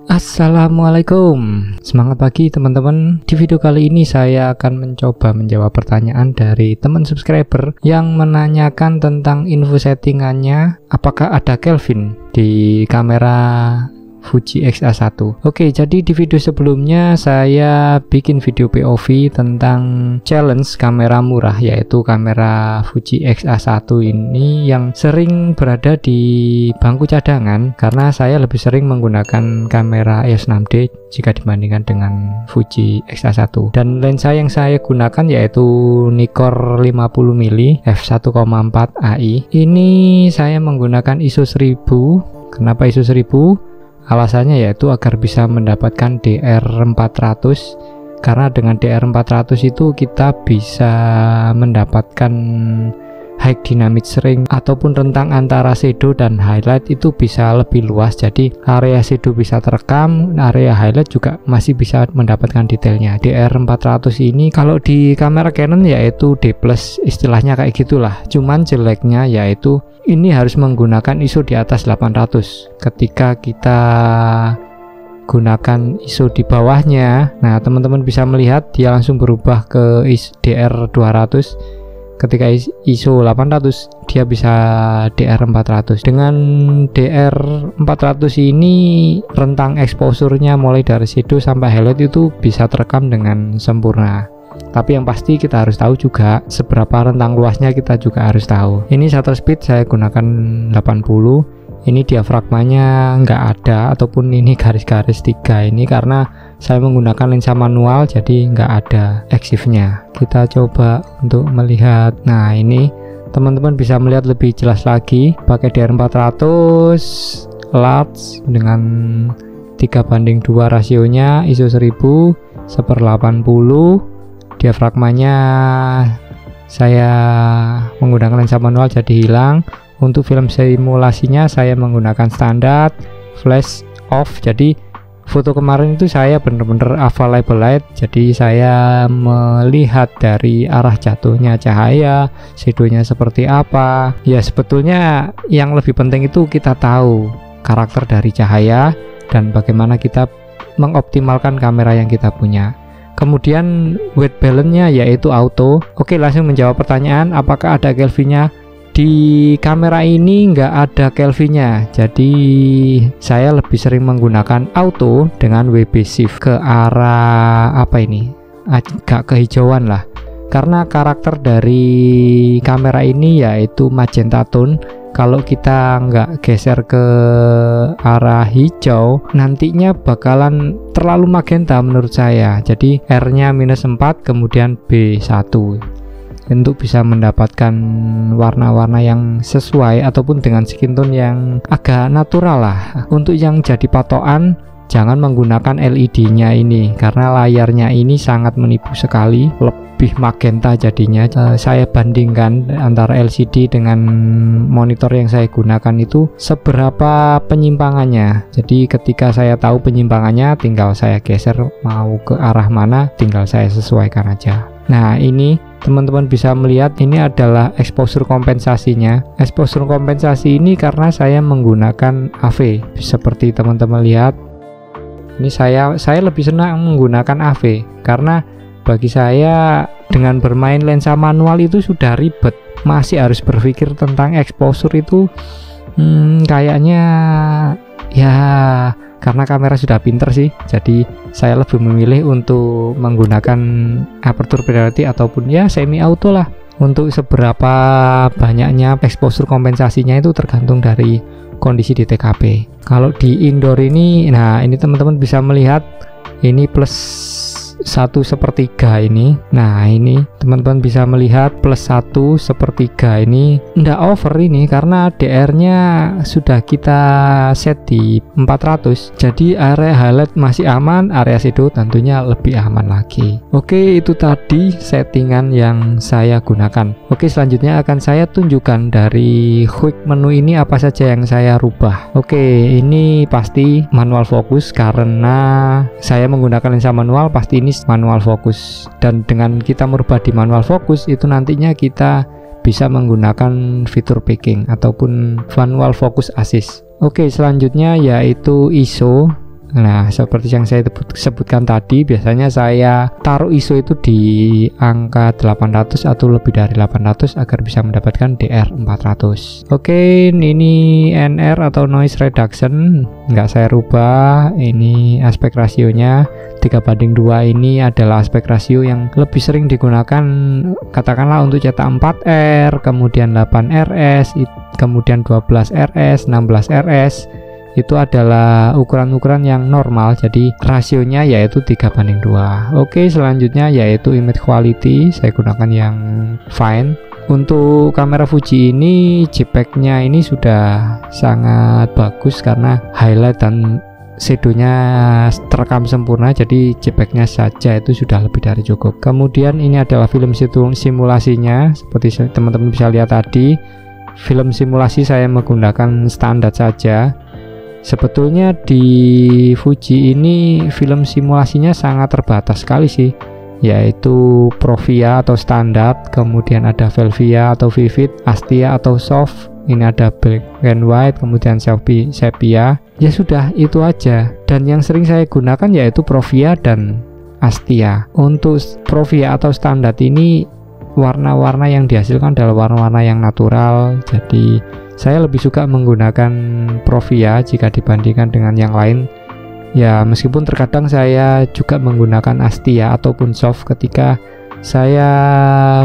Assalamualaikum, semangat pagi teman-teman. Di video kali ini saya akan mencoba menjawab pertanyaan dari teman subscriber yang menanyakan tentang info settingannya, apakah ada Kelvin di kamera Fuji X-A1. Oke, jadi di video sebelumnya saya bikin video POV tentang challenge kamera murah, yaitu kamera Fuji X-A1 ini yang sering berada di bangku cadangan karena saya lebih sering menggunakan kamera EOS 6D jika dibandingkan dengan Fuji X-A1. Dan lensa yang saya gunakan yaitu Nikkor 50mm f1.4 AI. Ini saya menggunakan ISO 1000. Kenapa ISO 1000? Alasannya yaitu agar bisa mendapatkan DR400, karena dengan DR400 itu kita bisa mendapatkan high dynamic range ataupun rentang antara shadow dan highlight itu bisa lebih luas. Jadi area shadow bisa terekam, area highlight juga masih bisa mendapatkan detailnya. DR400 ini kalau di kamera Canon yaitu D+, istilahnya kayak gitulah. Cuman jeleknya yaitu ini harus menggunakan ISO di atas 800 ketika kita gunakan ISO di bawahnya. Nah, teman-teman bisa melihat dia langsung berubah ke DR200. Ketika ISO 800 dia bisa DR400. Dengan DR400 ini rentang exposure-nya mulai dari shadow sampai highlight itu bisa terekam dengan sempurna. Tapi yang pasti kita harus tahu juga seberapa rentang luasnya, kita juga harus tahu. Ini shutter speed saya gunakan 80. Ini diafragmanya nggak ada, ataupun ini garis-garis 3 ini karena saya menggunakan lensa manual, jadi nggak ada exif-nya. Kita coba untuk melihat. Nah, ini teman-teman bisa melihat lebih jelas lagi pakai DR400 large dengan 3:2 rasionya, ISO 1000 1/80. Diafragmanya saya menggunakan lensa manual jadi hilang. Untuk film simulasinya saya menggunakan standar flash off. Jadi foto kemarin itu saya benar-benar available light, jadi saya melihat dari arah jatuhnya cahaya, shadownya seperti apa. Ya, sebetulnya yang lebih penting itu kita tahu karakter dari cahaya dan bagaimana kita mengoptimalkan kamera yang kita punya. Kemudian white balance-nya yaitu auto. Oke, langsung menjawab pertanyaan apakah ada Kelvin-nya. Di kamera ini nggak ada Kelvin-nya, jadi saya lebih sering menggunakan auto dengan WB shift ke arah apa ini, agak kehijauan lah, karena karakter dari kamera ini yaitu magenta tone. Kalau kita nggak geser ke arah hijau, nantinya bakalan terlalu magenta menurut saya. Jadi R-nya -4, kemudian B1 untuk bisa mendapatkan warna-warna yang sesuai ataupun dengan skin tone yang agak natural lah. Untuk yang jadi patokan, jangan menggunakan LED-nya ini karena layarnya ini sangat menipu sekali, lebih magenta jadinya. Saya bandingkan antara LCD dengan monitor yang saya gunakan itu seberapa penyimpangannya. Jadi ketika saya tahu penyimpangannya, tinggal saya geser mau ke arah mana, tinggal saya sesuaikan aja. Nah, ini teman-teman bisa melihat ini adalah exposure kompensasinya. Exposure kompensasi ini karena saya menggunakan AV. Seperti teman-teman lihat, ini saya lebih senang menggunakan AV karena bagi saya dengan bermain lensa manual itu sudah ribet. Masih harus berpikir tentang exposure itu kayaknya ya, karena kamera sudah pinter sih, jadi saya lebih memilih untuk menggunakan aperture priority ataupun ya semi auto lah. Untuk seberapa banyaknya exposure kompensasinya itu tergantung dari kondisi di TKP. Kalau di indoor ini, nah ini teman-teman bisa melihat ini plus 1/3 ini. Nah, ini teman-teman bisa melihat plus 1/3 ini ndak over ini karena DR-nya sudah kita set di 400. Jadi area highlight masih aman, area shadow tentunya lebih aman lagi. Oke, itu tadi settingan yang saya gunakan. Oke, selanjutnya akan saya tunjukkan dari quick menu ini apa saja yang saya rubah. Oke, ini pasti manual fokus karena saya menggunakan lensa manual, pasti ini manual fokus, dan dengan kita merubah di manual fokus itu nantinya kita bisa menggunakan fitur packing ataupun manual focus assist. Oke, selanjutnya yaitu ISO. Nah, seperti yang saya sebutkan tadi, biasanya saya taruh ISO itu di angka 800 atau lebih dari 800 agar bisa mendapatkan DR400. Oke, ini NR atau noise reduction nggak saya rubah. Ini aspek rasionya 3:2. Ini adalah aspek rasio yang lebih sering digunakan, katakanlah untuk cetak 4R, kemudian 8RS, kemudian 12RS, 16RS. Itu adalah ukuran-ukuran yang normal, jadi rasionya yaitu 3:2. Oke, selanjutnya yaitu image quality, saya gunakan yang fine. Untuk kamera Fuji ini JPEG-nya ini sudah sangat bagus karena highlight dan shadow-nya terekam sempurna, jadi JPEG-nya saja itu sudah lebih dari cukup. Kemudian ini adalah film simulasinya, seperti teman-teman bisa lihat tadi. Film simulasi saya menggunakan standar saja. Sebetulnya di Fuji ini film simulasinya sangat terbatas sekali sih, yaitu Provia atau standar, kemudian ada Velvia atau Vivid, Astia atau soft, ini ada black and white, kemudian sepia. Ya sudah, itu aja. Dan yang sering saya gunakan yaitu Provia dan Astia. Untuk Provia atau standar ini warna-warna yang dihasilkan adalah warna-warna yang natural, jadi saya lebih suka menggunakan Provia jika dibandingkan dengan yang lain. Ya, meskipun terkadang saya juga menggunakan Astia ataupun soft ketika saya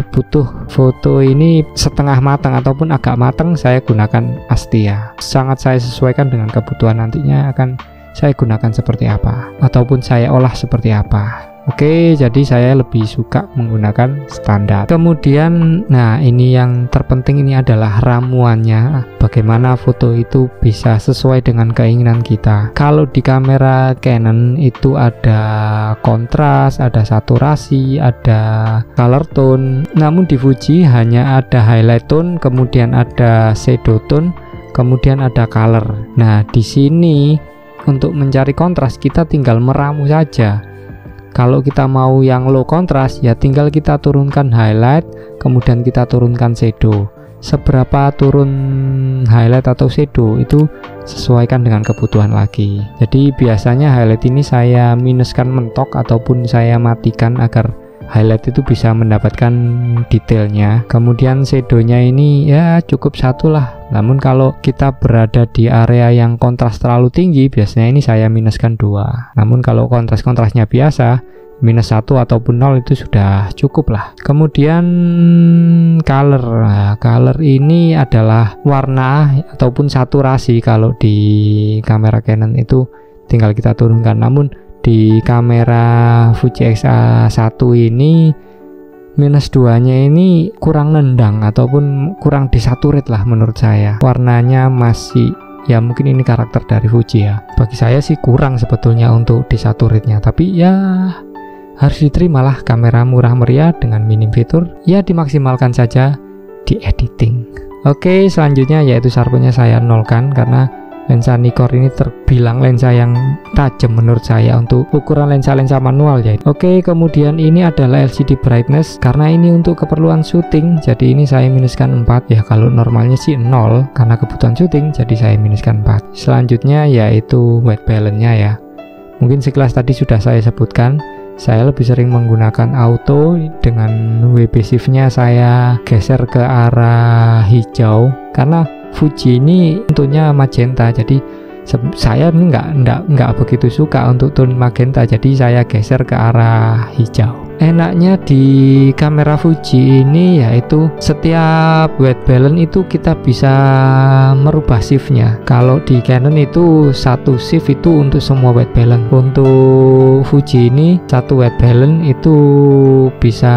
butuh foto ini setengah matang ataupun agak matang, saya gunakan Astia. Sangat saya sesuaikan dengan kebutuhan, nantinya akan saya gunakan seperti apa ataupun saya olah seperti apa. Oke, jadi saya lebih suka menggunakan standar. Kemudian, nah ini yang terpenting, ini adalah ramuannya. Bagaimana foto itu bisa sesuai dengan keinginan kita. Kalau di kamera Canon itu ada kontras, ada saturasi, ada color tone. Namun di Fuji hanya ada highlight tone, kemudian ada shadow tone, kemudian ada color. Nah, di sini untuk mencari kontras kita tinggal meramu saja. Kalau kita mau yang low kontras, ya tinggal kita turunkan highlight, kemudian kita turunkan shadow. Seberapa turun highlight atau shadow itu sesuaikan dengan kebutuhan lagi. Jadi biasanya highlight ini saya minuskan mentok ataupun saya matikan agar highlight itu bisa mendapatkan detailnya. Kemudian shadownya ini ya cukup satu lah. Namun kalau kita berada di area yang kontras terlalu tinggi, biasanya ini saya minuskan 2. Namun kalau kontrasnya biasa, minus 1 ataupun 0 itu sudah cukup lah. Kemudian color. Nah, color ini adalah warna ataupun saturasi. Kalau di kamera Canon itu tinggal kita turunkan. Namun di kamera Fuji X-A1 ini minus 2 nya ini kurang nendang ataupun kurang disaturate lah menurut saya. Warnanya masih, ya mungkin ini karakter dari Fuji ya, bagi saya sih kurang sebetulnya untuk disaturate-nya. Tapi ya harus diterimalah, kamera murah meriah dengan minim fitur, ya dimaksimalkan saja di editing. Oke, selanjutnya yaitu sharpennya saya nolkan karena lensa Nikkor ini terbilang lensa yang tajam menurut saya untuk ukuran lensa-lensa manual ya. Oke, kemudian ini adalah LCD brightness karena ini untuk keperluan syuting, jadi ini saya minuskan 4 ya. Kalau normalnya sih 0 karena kebutuhan syuting, jadi saya minuskan 4. Selanjutnya yaitu white balance-nya ya. Mungkin sekilas tadi sudah saya sebutkan. Saya lebih sering menggunakan auto, dengan WB shift-nya saya geser ke arah hijau karena Fuji ini bentuknya magenta, jadi saya ini nggak begitu suka untuk tone magenta, jadi saya geser ke arah hijau. Enaknya di kamera Fuji ini yaitu setiap white balance itu kita bisa merubah shift-nya. Kalau di Canon itu satu shift itu untuk semua white balance. Untuk Fuji ini satu white balance itu bisa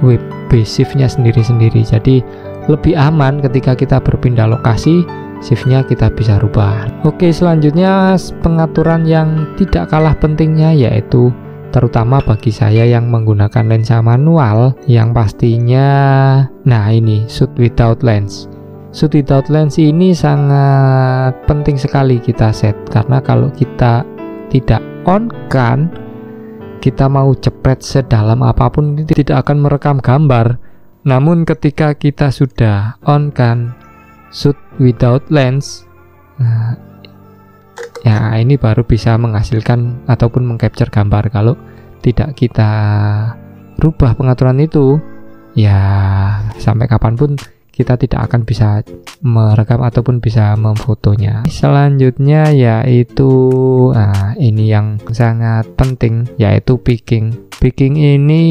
WB shift-nya sendiri-sendiri, jadi lebih aman ketika kita berpindah lokasi, shift-nya kita bisa rubah. Oke, selanjutnya pengaturan yang tidak kalah pentingnya yaitu terutama bagi saya yang menggunakan lensa manual, yang pastinya nah ini shoot without lens. Shoot without lens ini sangat penting sekali kita set, karena kalau kita tidak on kan, kita mau jepret sedalam apapun ini tidak akan merekam gambar. Namun ketika kita sudah on kan shoot without lens, nah, Ya, ini baru bisa menghasilkan ataupun mengcapture gambar. Kalau tidak kita rubah pengaturan itu, ya sampai kapanpun kita tidak akan bisa merekam ataupun bisa memfotonya. Selanjutnya yaitu ini yang sangat penting, yaitu picking. Picking ini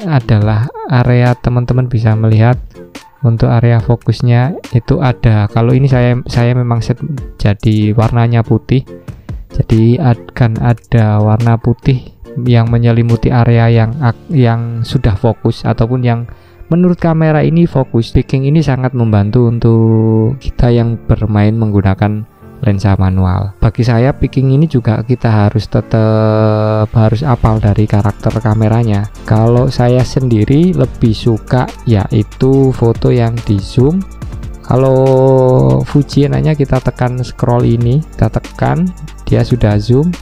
adalah area teman-teman bisa melihat untuk area fokusnya itu ada. Kalau ini saya memang set jadi warnanya putih, jadi akan ada warna putih yang menyelimuti area yang sudah fokus ataupun yang menurut kamera ini fokus. Picking ini sangat membantu untuk kita yang bermain menggunakan lensa manual. Bagi saya picking ini juga kita harus hafal dari karakter kameranya. Kalau saya sendiri lebih suka yaitu foto yang di zoom. Kalau Fuji enaknya kita tekan scroll ini, kita tekan, dia sudah zoom,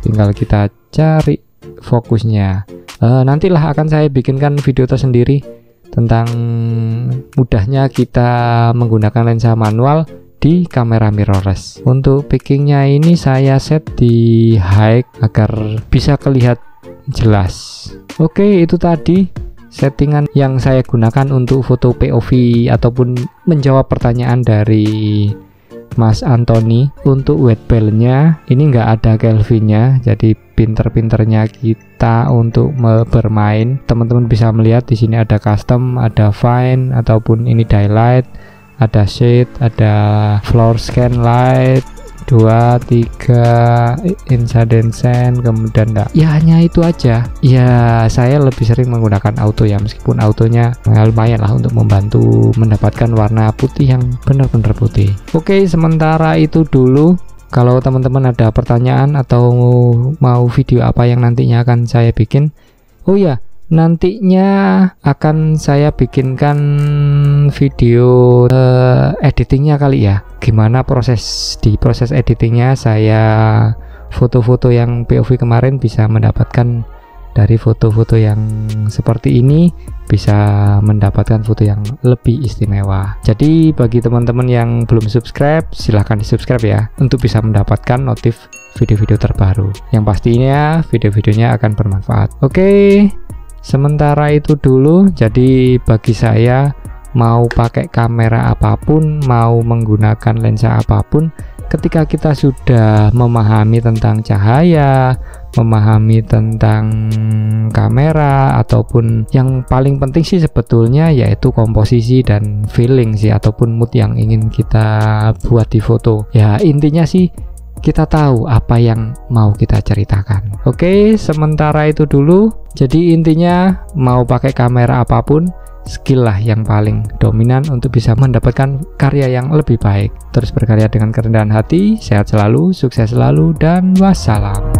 tinggal kita cari fokusnya. Nantilah akan saya bikinkan video tersendiri tentang mudahnya kita menggunakan lensa manual di kamera mirrorless. Untuk pickingnya ini saya set di high agar bisa kelihatan jelas. Oke, itu tadi settingan yang saya gunakan untuk foto POV ataupun menjawab pertanyaan dari Mas Anthony. Untuk white balance-nya ini nggak ada Kelvinnya, jadi pinter-pinternya kita untuk bermain. Teman-teman bisa melihat di sini ada custom, ada fine ataupun ini daylight, ada shade, ada floor scan light, 2, 3 incandescent, kemudian ya hanya itu aja. Ya saya lebih sering menggunakan auto ya, meskipun autonya lumayan lah untuk membantu mendapatkan warna putih yang benar-benar putih. Oke, sementara itu dulu. Kalau teman-teman ada pertanyaan atau mau video apa yang nantinya akan saya bikin, oh ya, nantinya akan saya bikinkan video editingnya kali ya. Gimana proses editingnya, saya foto-foto yang POV kemarin bisa mendapatkan dari foto-foto yang seperti ini, bisa mendapatkan foto yang lebih istimewa. Jadi bagi teman-teman yang belum subscribe, silahkan di subscribe ya, untuk bisa mendapatkan notif video-video terbaru yang pastinya video-videonya akan bermanfaat. Oke, sementara itu dulu. Jadi bagi saya, mau pakai kamera apapun, mau menggunakan lensa apapun, ketika kita sudah memahami tentang cahaya, memahami tentang kamera, ataupun yang paling penting sih sebetulnya yaitu komposisi dan feeling sih, ataupun mood yang ingin kita buat di foto. Ya intinya sih kita tahu apa yang mau kita ceritakan. Oke, sementara itu dulu. Jadi intinya mau pakai kamera apapun, skill lah yang paling dominan untuk bisa mendapatkan karya yang lebih baik. Terus berkarya dengan kerendahan hati, sehat selalu, sukses selalu, dan wassalam.